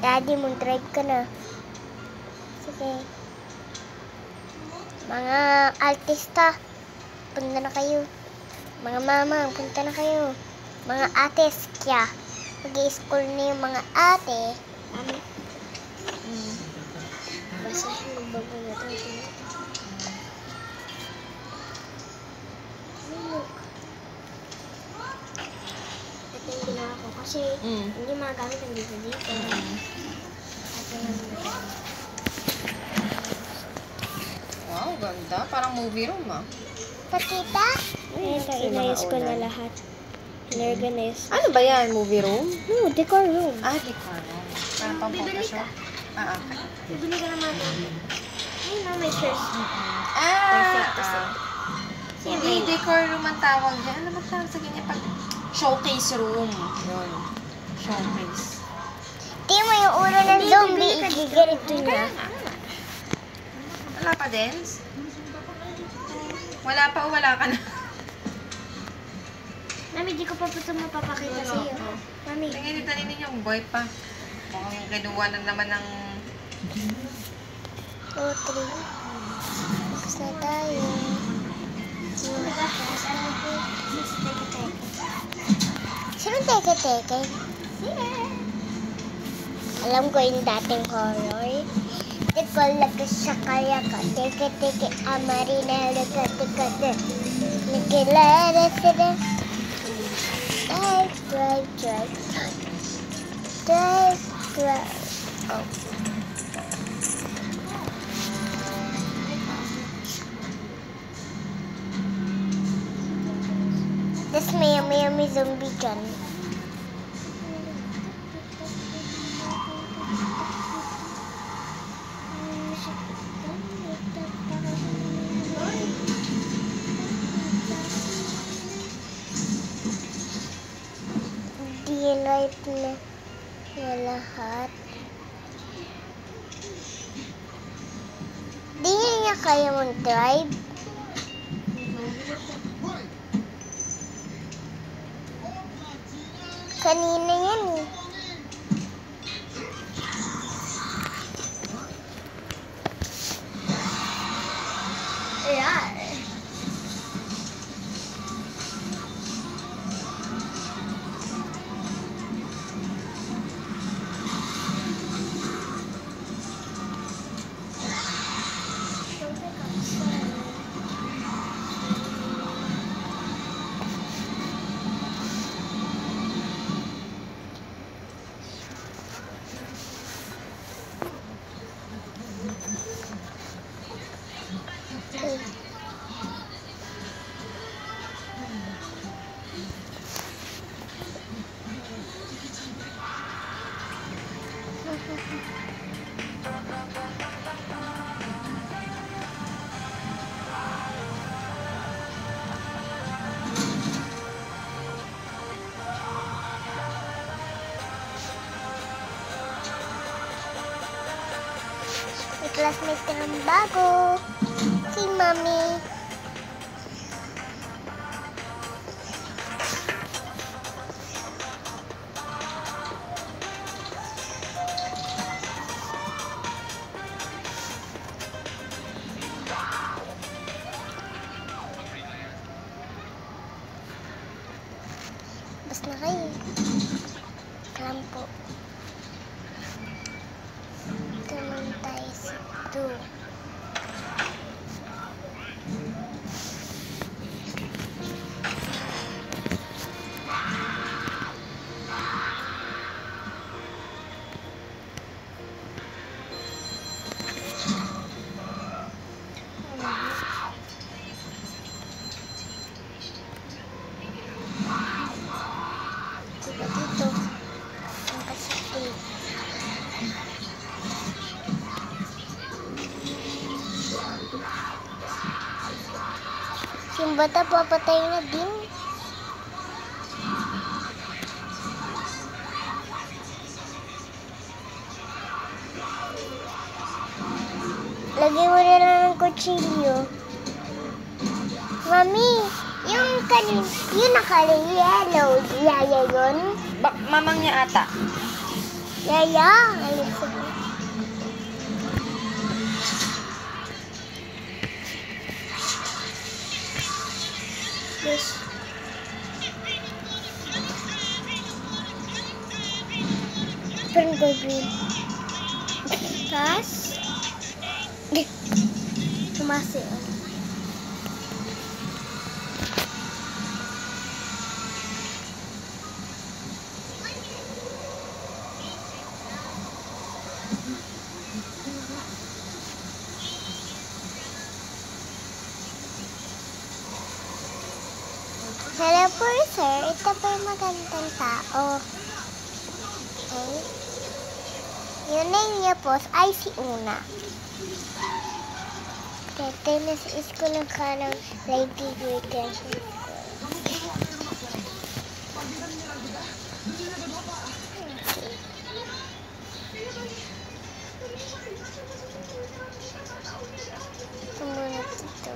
Daddy, mag-drive ka na. Sige. Mga artista, punta na kayo. Mga mama, punta na kayo. Mga ates, kya. Mag-i-school na yung mga ate. Mami. Basahin mo ba na ito? Ito yung ginawa ko kasi hindi magamit ang dito dito. Wow, ganda. Parang movie room ah. Pakita? Inayos ko na lahat. Inorganize. Ano ba yan? Movie room? No, decor room. Ah, decor room. Parang pang photoshoot. Ah, okay. Bibili ka naman. Ay, no, may chairs. Hindi, decor room ang tawag dyan. Ano ba tawag sa ganyan? Pag showcase room. Yun. Showcase. Tingnan mo yung ulo ng zombie. Igiganito niya. Wala pa din? Wala pa o wala ka na? Mami, di ko pa ito mapapakita sa iyo. Mami. Tingnan dito rin yung boy pa. Mukhang ganuwa na naman ng... 2, 3. Tapos na tayo. Sino teke-teke? Alam ko yung dating horror. Di ko lagay sa kaya ka. Teke-teke, amarina, lagay-teke. Nagkilala sila. Drive. Oh. Tapos may zombie dyan. Di-light na lahat. Di niya kaya mag-drive. Kanina yan eh. Ayan. May classmate ka ng bago. Si Mami. Bas na kayo. Alam po. Ito naman tayo sa 2. Dito. Ang kasipin. Yung bata papatay na din. Lagyan mo na lang ng kutsilyo. Mami, yung nakalay yellow, yaya yun? Mamang niya ata. Yaya, ayun ko. Yes. Turn go green. Tapos, tumasi. Hello po, sir. Ito po yung magandang tao. Okay. Yung name niya po ay si Una. Dito na sa school ng kanang Lady Vacation Ito muna dito.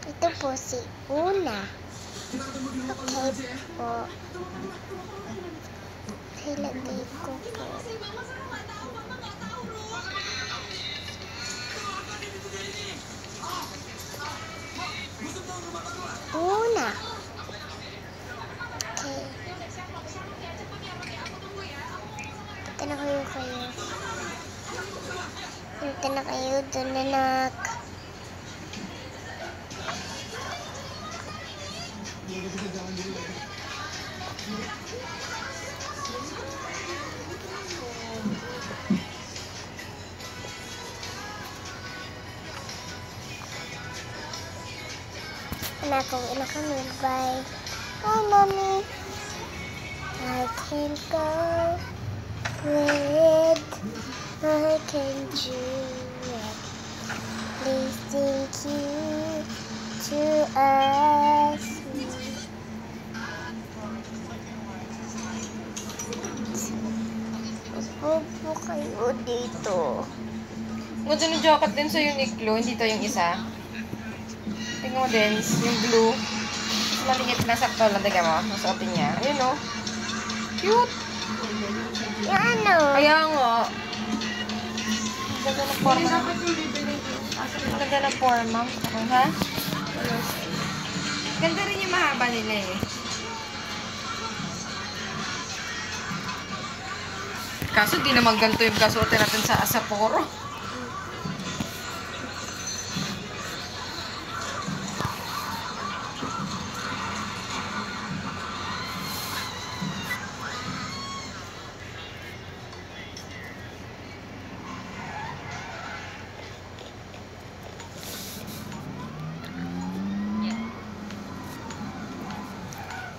Ito po si Una. Okay po. Ilagay ko po. Una. Okay. Punta na kayo. Punta na kayo doon, anak. Anak ko, ina kami. Bye. Oh, mommy. I can't go with. I can't do it. Please thank you to us. Upo kayo dito. Gusto ng jacket din sa Uniqlo, hindi to yung isa. Tingnan mo din, yung blue. Mas maliit na sakto lang, tingnan mo. Masuotin niya. Ayun o. Cute! Yung ano? Kaya nga. Ganda ng forma. Ganda ng forma. Okay, ha? Ganda rin yung mahaba nila eh. Kaso di naman ganito yung kasuotin natin sa Sapporo.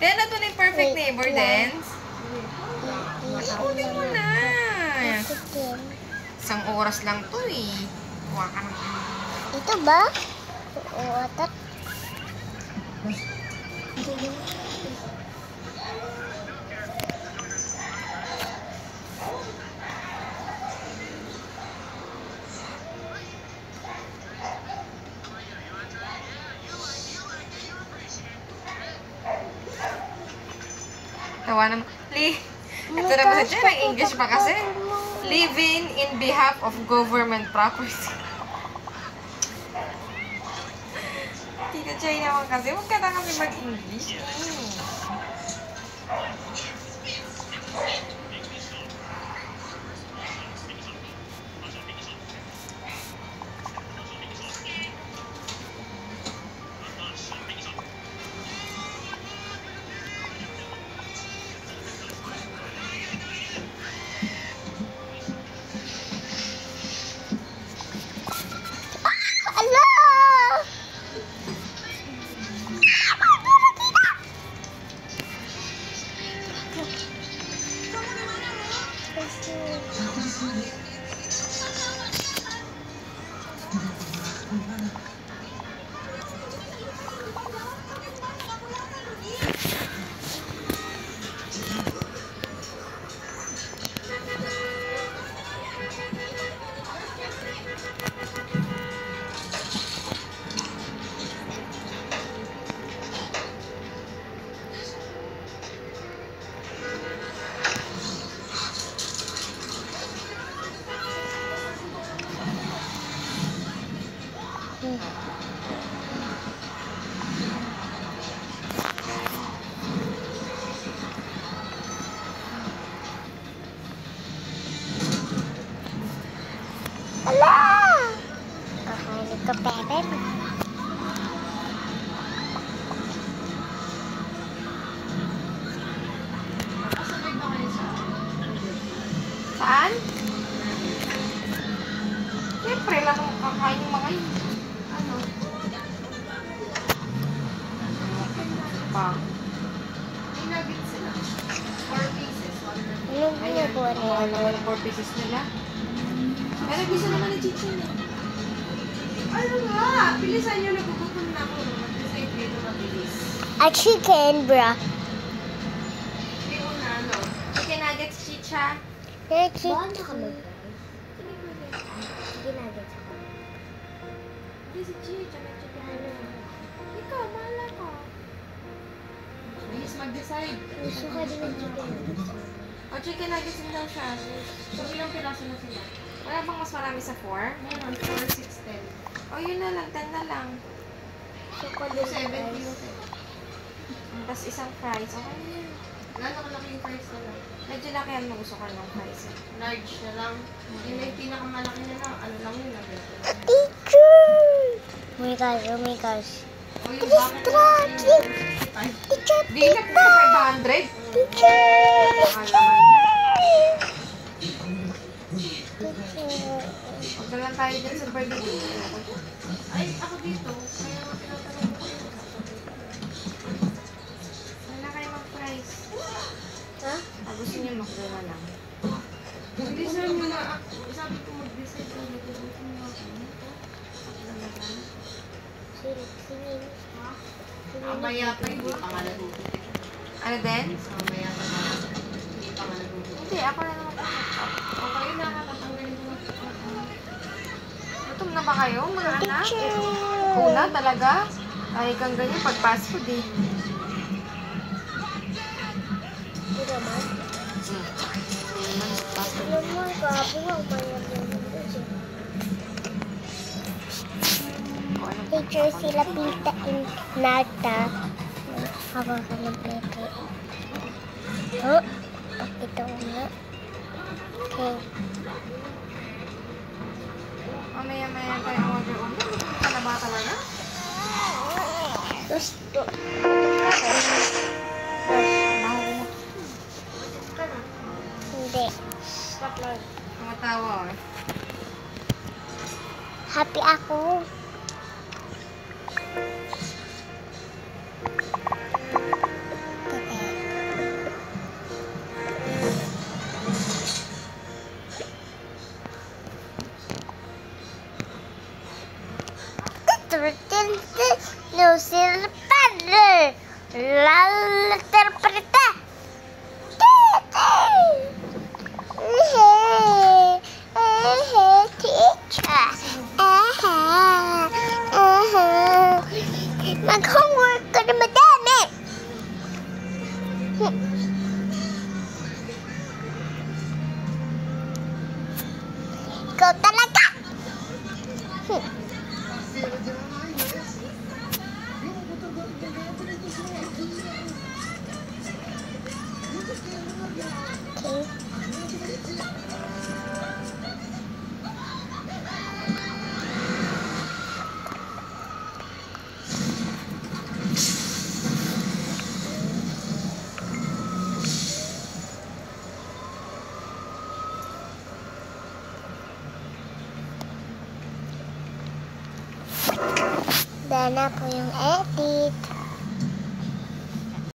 Then, ito na yung perfect neighbor dance. Kunin mo na. Isang oras lang to eh. Kuha ka ng Ito ba? Oo, atat. tawa naman. Ito na ba sa may English pa kasi? Living in behalf of government property. Tita Chay naman kasi. Huwag ka na kasi mag-English. pa. May nuggets sila. 4 pieces. Anong ginagawa Ang niya? mahal naman ang 4 pieces nila. Pero gusto naman ni Chichin eh. Ano nga? Bilisan nyo, nagugutom na ako. Mag-decide dito mabilis. A chicken, bra. Hindi ko na, ano. Chicken nuggets, Chicha. A chicken. Hindi si Chicha, may chicken nuggets. Ikaw, mahala ka. Please, mag-decide. Gusto ka din ng chicken. O, chicken nuggets din daw siya. So, ilang piraso na sila? Wala bang mas marami sa 4? Meron, 4, 6, 10. O, yun na lang, 10 na lang. Gusto ka din 70 yung Tapos isang fries. Okay na yun. Gano'n kalaki yung price na lang? Medyo laki yan mo gusto ko ng fries eh. Large na lang. Yun na yung pinakamalaki na lang. Ano lang yun? Teacher! Oh my gosh, oh my gosh. O yung bakit na lang yun? Teacher, Di na po 500. teacher! Mahal naman yun. Huwag na lang tayo dyan sa birthday. Ay, ako dito. Kaya nga tinatanong ko yun. Wala kayo mag-fries. Ha? Gusto niyo makdo na lang. Mag-decide nyo na ako. Sabi ko mag-decide ko. Nagugutom na ako. Makdo na lang. Singin. Mamaya pa, hindi pa nga nagugutom. Ano din? Mamaya pa nga. Hindi pa nga nagugutom. Hindi, ako na naman po. O kayo na, tatanggalin ko na. Gutom na ba kayo, mga anak? Teacher! Una talaga? Ay, kang ganyan pag fast food eh. Ito naman. Fast food. Alam mo, grabe nga umayan din. O, ano? Teacher, sila Pita and Nata. Hawakan ng plate. Oh, pakita ko nga. Okay. Mamaya-maya tayo ang order ulit. Gusto na ba talaga? Gusto. Hindi. Mga tawa eh. Happy ako. No silver. La interpreta. Teacher. Mag-homework ka na madami. Ikaw talaga. Okay. Dana po yung edit.